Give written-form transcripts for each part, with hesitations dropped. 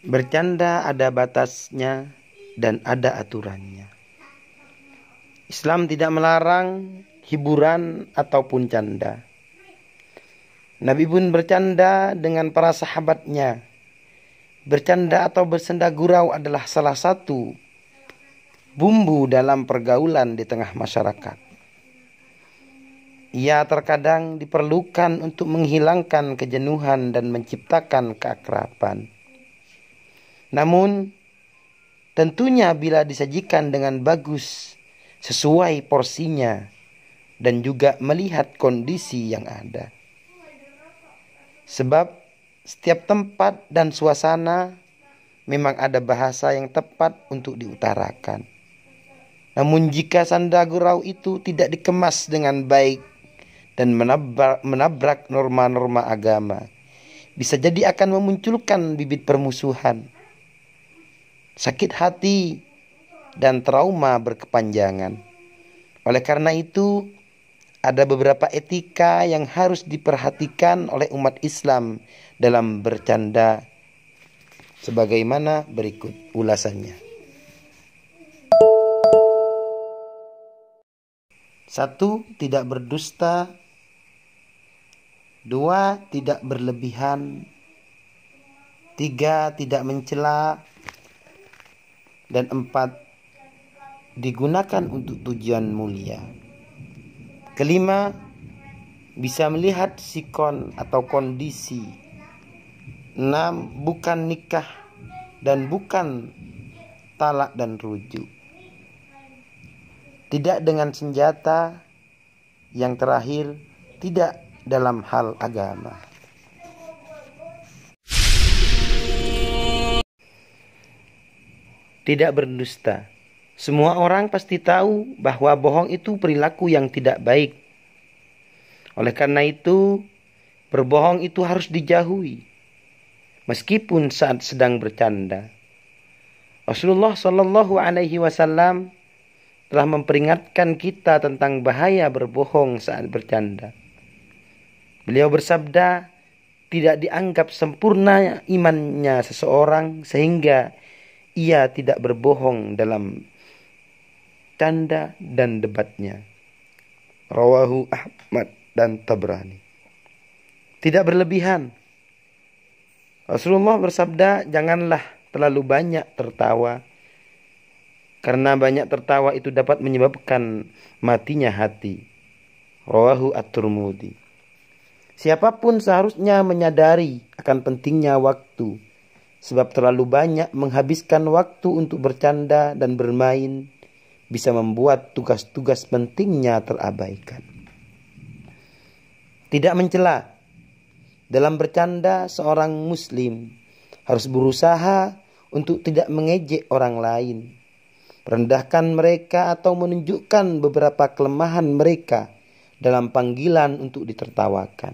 Bercanda ada batasnya dan ada aturannya. Islam tidak melarang hiburan ataupun canda. Nabi pun bercanda dengan para sahabatnya. Bercanda atau bersenda gurau adalah salah satu bumbu dalam pergaulan di tengah masyarakat. Ia terkadang diperlukan untuk menghilangkan kejenuhan dan menciptakan keakraban. Namun, tentunya bila disajikan dengan bagus, sesuai porsinya, dan juga melihat kondisi yang ada. Sebab setiap tempat dan suasana memang ada bahasa yang tepat untuk diutarakan. Namun jika sanda gurau itu tidak dikemas dengan baik dan menabrak norma-norma agama, bisa jadi akan memunculkan bibit permusuhan, sakit hati, dan trauma berkepanjangan. Oleh karena itu, ada beberapa etika yang harus diperhatikan oleh umat Islam dalam bercanda, sebagaimana berikut ulasannya. 1. Tidak berdusta. 2. Tidak berlebihan. 3. Tidak mencela. Dan 4. Digunakan untuk tujuan mulia. 5. Bisa melihat sikon atau kondisi. 6. Bukan nikah dan bukan talak dan rujuk. Tidak dengan senjata. Yang terakhir, tidak dalam hal agama. Tidak berdusta. Semua orang pasti tahu bahwa bohong itu perilaku yang tidak baik. Oleh karena itu, berbohong itu harus dijauhi, meskipun saat sedang bercanda. Rasulullah Shallallahu Alaihi Wasallam telah memperingatkan kita tentang bahaya berbohong saat bercanda. Beliau bersabda, tidak dianggap sempurna imannya seseorang sehingga ia tidak berbohong dalam canda dan debatnya. Rawahu Ahmad dan Tabrani. Tidak berlebihan. Rasulullah bersabda, janganlah terlalu banyak tertawa, karena banyak tertawa itu dapat menyebabkan matinya hati. Rawahu At-Tirmidzi. Siapapun seharusnya menyadari akan pentingnya waktu, sebab terlalu banyak menghabiskan waktu untuk bercanda dan bermain bisa membuat tugas-tugas pentingnya terabaikan. Tidak mencela. Dalam bercanda, seorang muslim harus berusaha untuk tidak mengejek orang lain, merendahkan mereka atau menunjukkan beberapa kelemahan mereka dalam panggilan untuk ditertawakan.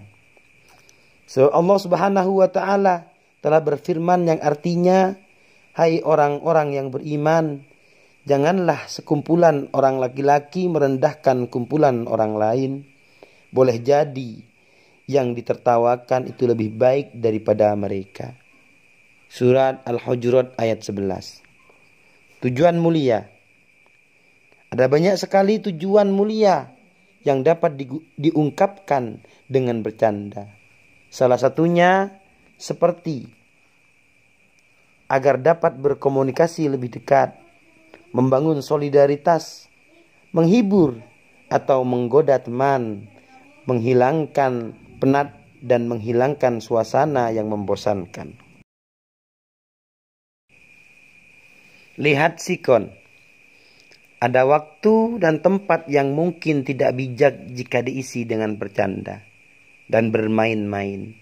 So Allah Subhanahu wa taala telah berfirman yang artinya, hai orang-orang yang beriman, janganlah sekumpulan orang laki-laki merendahkan kumpulan orang lain. Boleh jadi yang ditertawakan itu lebih baik daripada mereka. Surat Al-Hujurat ayat 11. Tujuan mulia. Ada banyak sekali tujuan mulia yang dapat diungkapkan dengan bercanda. Salah satunya seperti agar dapat berkomunikasi lebih dekat, membangun solidaritas, menghibur atau menggoda teman, menghilangkan penat dan menghilangkan suasana yang membosankan. Lihat sikon. Ada waktu dan tempat yang mungkin tidak bijak jika diisi dengan bercanda dan bermain-main.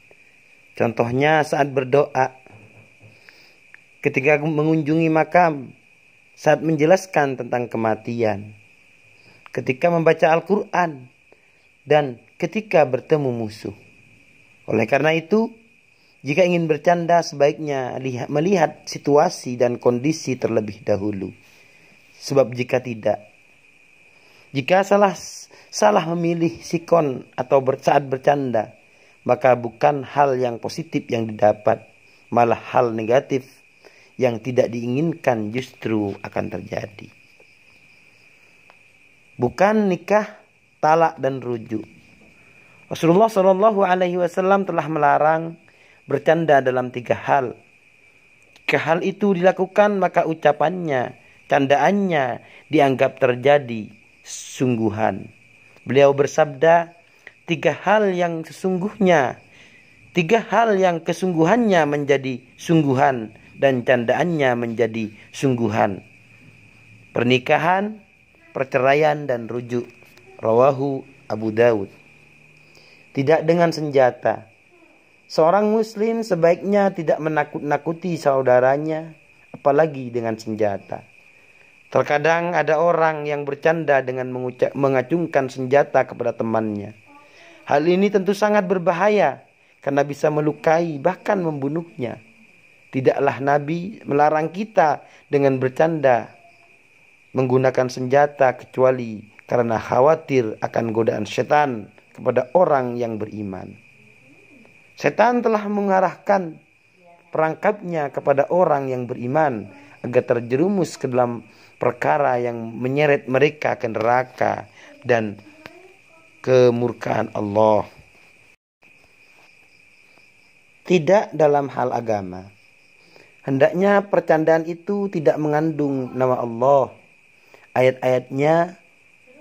Contohnya saat berdoa, ketika mengunjungi makam, saat menjelaskan tentang kematian, ketika membaca Al-Quran, dan ketika bertemu musuh. Oleh karena itu, Jika ingin bercanda, sebaiknya melihat situasi dan kondisi terlebih dahulu. Sebab jika salah memilih sikon atau saat bercanda, maka bukan hal yang positif yang didapat, malah hal negatif yang tidak diinginkan justru akan terjadi. Bukan nikah, talak dan rujuk. Rasulullah SAW telah melarang bercanda dalam 3 hal. Jika hal itu dilakukan, maka ucapannya, candaannya dianggap terjadi sungguhan. Beliau bersabda, 3 hal yang kesungguhannya menjadi sungguhan dan candaannya menjadi sungguhan: pernikahan, perceraian dan rujuk. Rawahu Abu Dawud. Tidak dengan senjata. Seorang muslim sebaiknya tidak menakut-nakuti saudaranya, apalagi dengan senjata. Terkadang ada orang yang bercanda dengan mengacungkan senjata kepada temannya. Hal ini tentu sangat berbahaya karena bisa melukai bahkan membunuhnya. Tidaklah Nabi melarang kita dengan bercanda menggunakan senjata kecuali karena khawatir akan godaan setan kepada orang yang beriman. Setan telah mengarahkan perangkapnya kepada orang yang beriman agar terjerumus ke dalam perkara yang menyeret mereka ke neraka dan kemurkaan Allah. Tidak dalam hal agama. Hendaknya percandaan itu tidak mengandung nama Allah, ayat-ayatnya,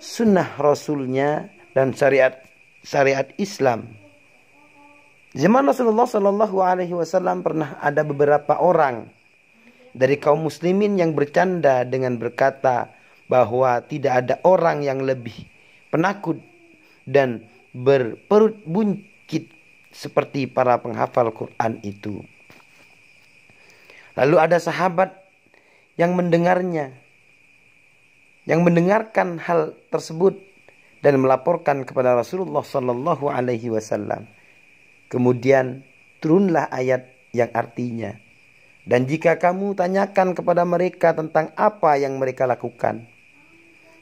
sunnah Rasulnya, dan syariat Islam. Zaman Rasulullah SAW pernah ada beberapa orang dari kaum muslimin yang bercanda dengan berkata bahwa tidak ada orang yang lebih penakut dan berperut buncit seperti para penghafal Quran itu. Lalu ada sahabat yang mendengarkan hal tersebut dan melaporkan kepada Rasulullah SAW. Kemudian turunlah ayat yang artinya, dan jika kamu tanyakan kepada mereka tentang apa yang mereka lakukan,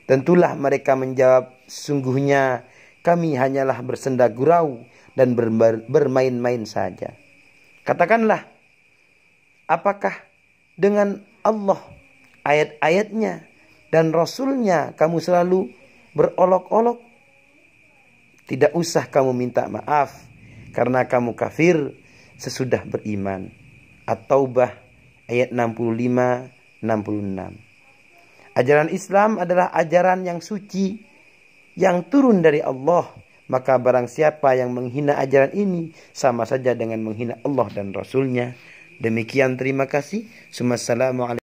tentulah mereka menjawab, sungguhnya kami hanyalah bersenda gurau dan bermain-main saja. Katakanlah, apakah dengan Allah, ayat-ayatnya, dan Rasulnya kamu selalu berolok-olok? Tidak usah kamu minta maaf karena kamu kafir sesudah beriman. At-Taubah ayat 65-66. Ajaran Islam adalah ajaran yang suci yang turun dari Allah. Maka barang siapa yang menghina ajaran ini sama saja dengan menghina Allah dan Rasulnya. Demikian, terima kasih. Assalamualaikum.